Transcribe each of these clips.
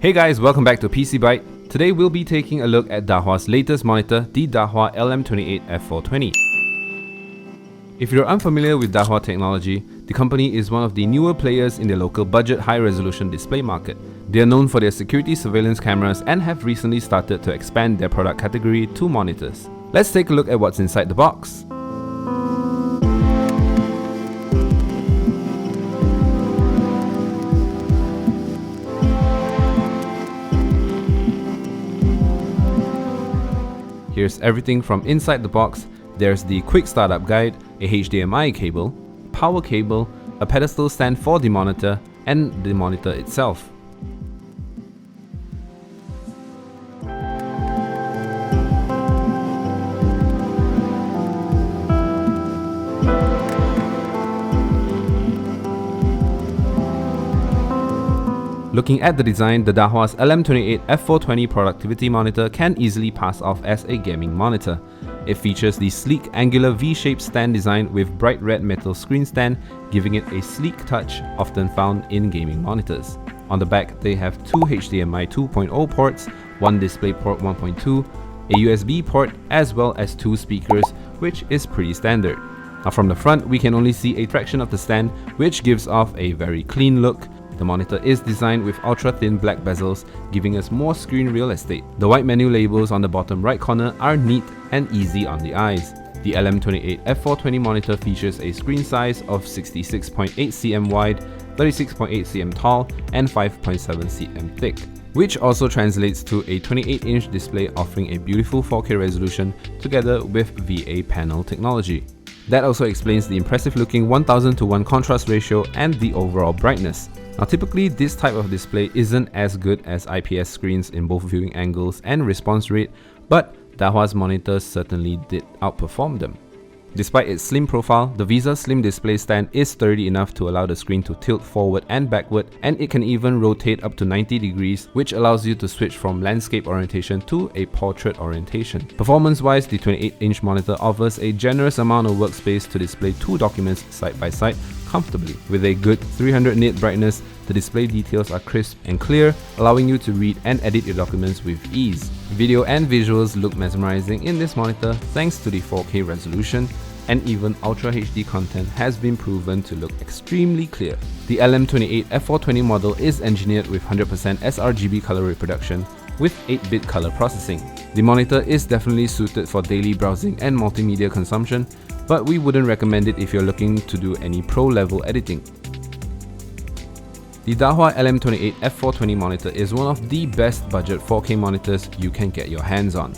Hey guys, welcome back to PC Byte. Today we'll be taking a look at Dahua's latest monitor, the Dahua LM28 F420. If you're unfamiliar with Dahua technology, the company is one of the newer players in the local budget high-resolution display market. They are known for their security surveillance cameras and have recently started to expand their product category to monitors. Let's take a look at what's inside the box. Here's everything from inside the box. There's the quick startup guide, a HDMI cable, power cable, a pedestal stand for the monitor, and the monitor itself. Looking at the design, the Dahua's LM28 F420 productivity monitor can easily pass off as a gaming monitor. It features the sleek angular V-shaped stand design with bright red metal screen stand, giving it a sleek touch often found in gaming monitors. On the back, they have two HDMI 2.0 ports, one DisplayPort 1.2, a USB port, as well as two speakers, which is pretty standard. Now from the front, we can only see a fraction of the stand, which gives off a very clean look. The monitor is designed with ultra-thin black bezels, giving us more screen real estate. The white menu labels on the bottom right corner are neat and easy on the eyes. The LM28 F420 monitor features a screen size of 66.8 cm wide, 36.8 cm tall, and 5.7 cm thick, which also translates to a 28-inch display offering a beautiful 4K resolution together with VA panel technology. That also explains the impressive looking 1000:1 contrast ratio and the overall brightness. Now typically this type of display isn't as good as IPS screens in both viewing angles and response rate, but Dahua's monitors certainly did outperform them. Despite its slim profile, the VISA Slim display stand is sturdy enough to allow the screen to tilt forward and backward, and it can even rotate up to 90 degrees, which allows you to switch from landscape orientation to a portrait orientation. Performance-wise, the 28-inch monitor offers a generous amount of workspace to display two documents side by side comfortably. With a good 300 nit brightness, the display details are crisp and clear, allowing you to read and edit your documents with ease. Video and visuals look mesmerizing in this monitor thanks to the 4K resolution, and even Ultra HD content has been proven to look extremely clear. The LM28 F420 model is engineered with 100% sRGB color reproduction with 8-bit color processing. The monitor is definitely suited for daily browsing and multimedia consumption, but we wouldn't recommend it if you're looking to do any pro-level editing. The Dahua LM28 F420 monitor is one of the best budget 4K monitors you can get your hands on.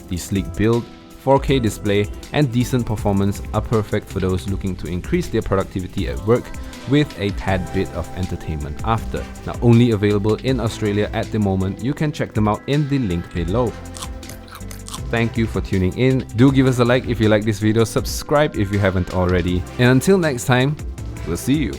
The sleek build, 4K display, and decent performance are perfect for those looking to increase their productivity at work with a tad bit of entertainment after. Now only available in Australia at the moment, you can check them out in the link below. Thank you for tuning in. Do give us a like if you like this video, subscribe if you haven't already, and until next time, we'll see you.